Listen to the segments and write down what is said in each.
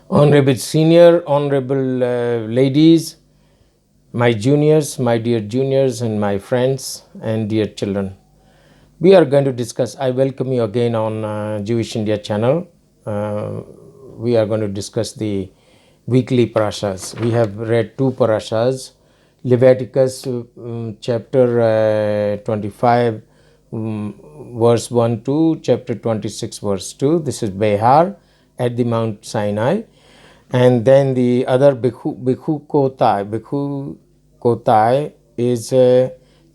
Honorable senior, honorable ladies, my juniors, my dear juniors, and my friends and dear children. We are going to discuss. I welcome you again on Jewish India channel. We are going to discuss the weekly parashas. We have read two parashas, Leviticus chapter 25, verse 1 to chapter 26, verse 2. This is Behar at the Mount Sinai. And then the other Bechukotai is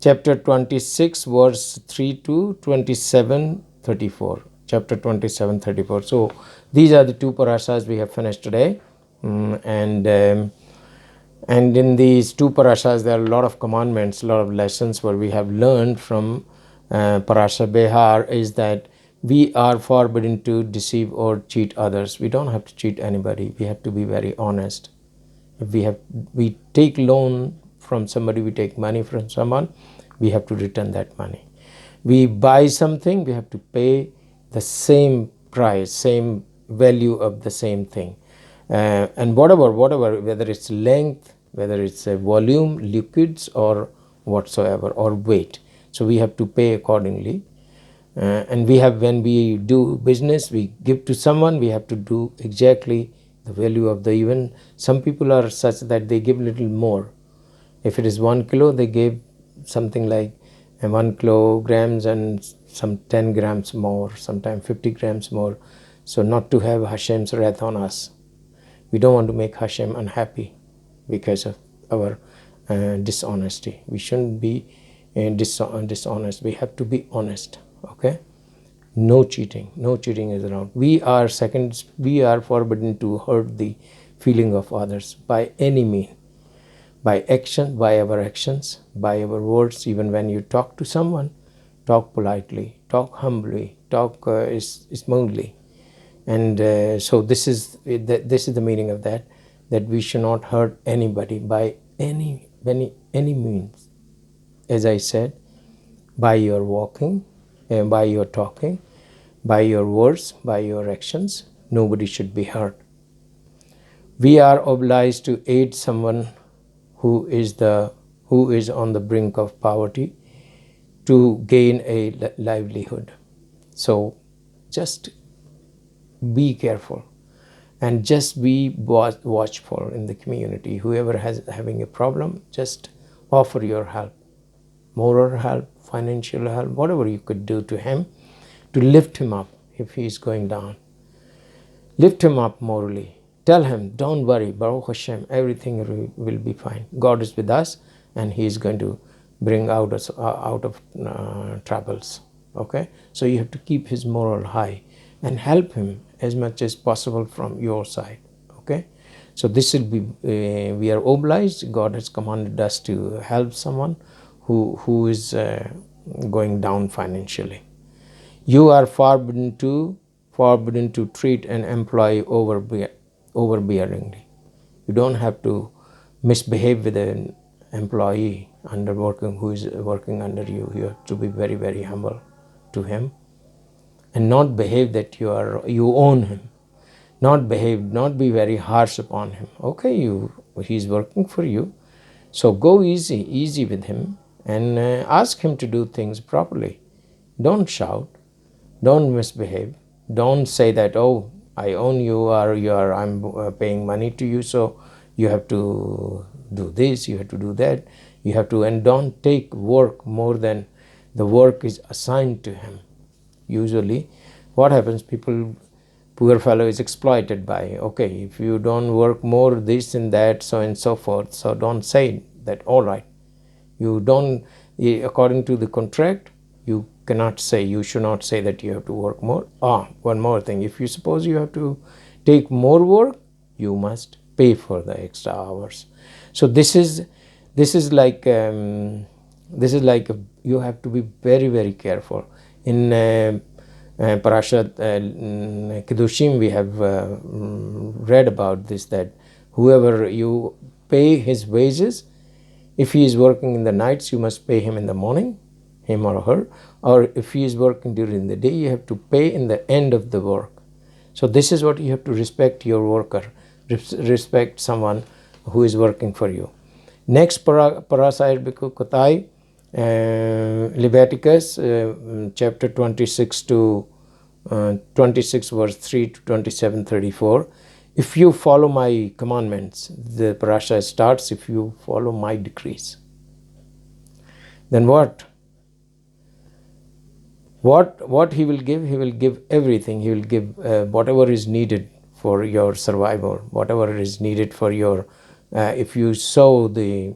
chapter 26, verse 3 to 27, 34. Chapter 27, 34. So these are the two parashas we have finished today. And in these two parashas, there are a lot of commandments, a lot of lessons where we have learned from Parasha Behar is that we are forbidden to deceive or cheat others. We don't have to cheat anybody. We have to be very honest. If we take loan from somebody, we take money from someone, we have to return that money. We buy something, we have to pay the same price, same value of the same thing. And whatever, whether it's length, whether it's a volume, liquids, or whatsoever, or weight. So we have to pay accordingly. And we have, when we do business, we give to someone, we have to do exactly the value of the, even some people are such that they give little more. If it is 1 kilo, they give something like 1 kilograms and some 10 grams more, sometimes 50 grams more. So not to have Hashem's wrath on us. We don't want to make Hashem unhappy because of our dishonesty. We shouldn't be dishonest. We have to be honest. Okay? No cheating. No cheating is allowed. We are forbidden to hurt the feeling of others by any means. By action, by our actions, by our words. Even when you talk to someone, talk politely, talk humbly, talk smoothly. And so this is the meaning of that we should not hurt anybody by any means. As I said, by your walking, by your talking, by your words, by your actions, nobody should be hurt. We are obliged to aid someone who is on the brink of poverty to gain a livelihood. So just be careful and just be watchful in the community. Whoever has having a problem, just offer your help, moral help, financial help, whatever you could do to him to lift him up if he is going down. Lift him up morally. Tell him, don't worry, Baruch Hashem, everything will be fine. God is with us and he is going to bring us out of troubles. Okay? So you have to keep his moral high and help him as much as possible from your side. Okay? So this will be, we are obliged. God has commanded us to help someone who is going down financially. You are forbidden to treat an employee overbearingly. You don't have to misbehave with an employee who is working under you. You have to be very, very humble to him and not behave that you own him. Not be very harsh upon him. Okay, he's working for you, so go easy with him and ask him to do things properly. Don't shout. Don't misbehave. Don't say that, oh, I own you, or I'm paying money to you, so you have to do this, you have to do that, and don't take work more than the work is assigned to him. Usually, what happens? Poor fellow is exploited by, okay, if you don't work more this and that, so and so forth, so don't say that, all right. You don't, according to the contract, you should not say that you have to work more. One more thing, if you suppose you have to take more work, you must pay for the extra hours. So this is like you have to be very, very careful. In Parasha Kiddushim, we have read about this, that whoever you pay his wages, if he is working in the nights, you must pay him in the morning, him or her, or if he is working during the day, you have to pay in the end of the work. So this is what you have to respect your worker. respect someone who is working for you. Next, Parasha Behar-Bechukotai, Leviticus chapter 26 to 26 verse 3 to 27:34. If you follow my commandments, the parasha starts, if you follow my decrees, then what he will give? He will give everything. He will give whatever is needed for your survival, whatever is needed for your, if you sow the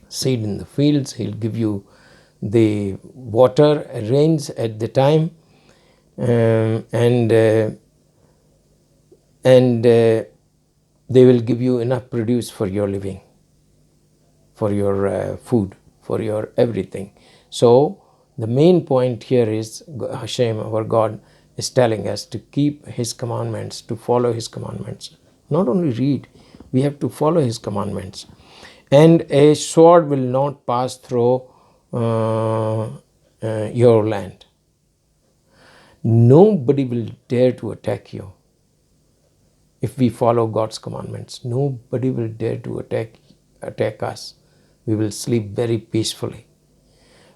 seed in the fields, he'll give you the water, rains at the time, and they will give you enough produce for your living, for your food, for your everything. So the main point here is Hashem, our God, is telling us to keep His commandments, to follow His commandments. Not only read, we have to follow His commandments. And a sword will not pass through your land. Nobody will dare to attack you. If we follow God's commandments, nobody will dare to attack us. We will sleep very peacefully.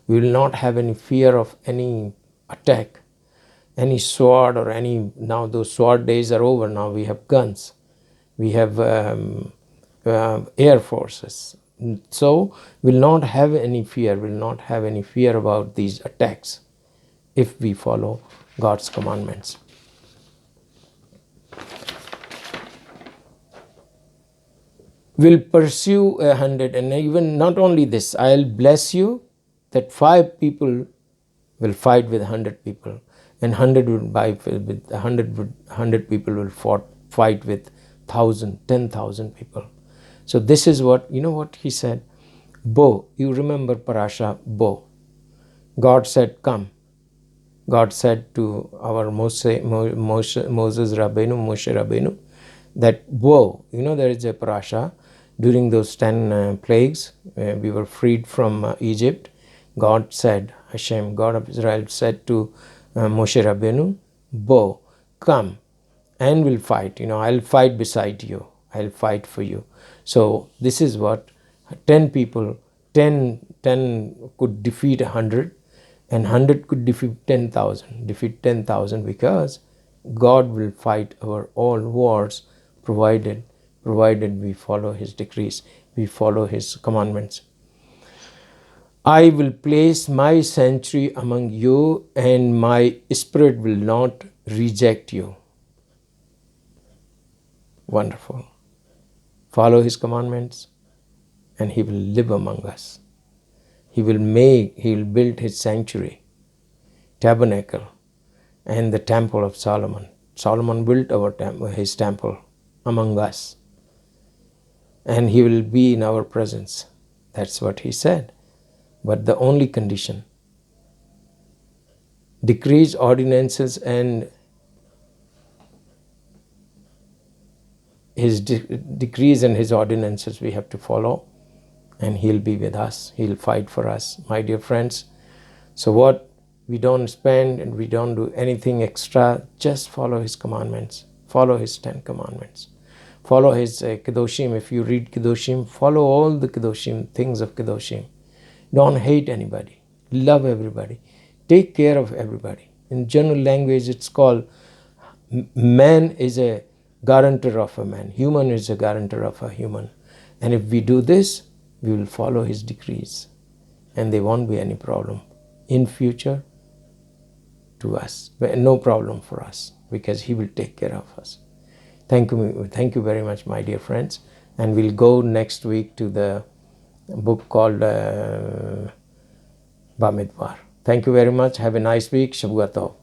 We will not have any fear of any attack, any sword or any. Now those sword days are over. Now we have guns. We have air forces. So we'll not have any fear. We'll not have any fear about these attacks if we follow God's commandments. Will pursue 100, and even not only this, I'll bless you that 5 people will fight with 100 people, and 100 will fight with 100 people will fight with 1,000, 10,000 people. So this is what, you know what he said? Bow. You remember Parasha, bow. God said, come. God said to our Moses Rabbeinu, that bow. You know, there is a parasha. During those 10 plagues, we were freed from Egypt. God said, Hashem, God of Israel, said to Moshe Rabbeinu, bow, come and we'll fight. You know, I'll fight beside you. I'll fight for you. So this is what 10 people, 10 could defeat 100, and 100 could defeat 10,000, because God will fight our all wars, provided we follow His decrees, we follow His commandments. I will place my sanctuary among you, and my spirit will not reject you. Wonderful. Follow His commandments, and He will live among us. He will build His sanctuary, tabernacle, and the temple of Solomon. Solomon built his temple among us, and He will be in our presence. That's what He said. But the only condition, decrees, ordinances, and His decrees and His ordinances we have to follow, and He'll be with us. He'll fight for us, my dear friends. So what? We don't spend and we don't do anything extra. Just follow His commandments. Follow His 10 commandments. Follow His Kedoshim. If you read Kedoshim, follow all the Kedoshim, things of Kedoshim. Don't hate anybody. Love everybody. Take care of everybody. In general language, it's called man is a guarantor of a man. Human is a guarantor of a human. And if we do this, we will follow His decrees, and there won't be any problem in future to us. No problem for us, because He will take care of us. Thank you very much, my dear friends. And we'll go next week to the book called Bamidbar. Thank you very much. Have a nice week. Shavua Tov.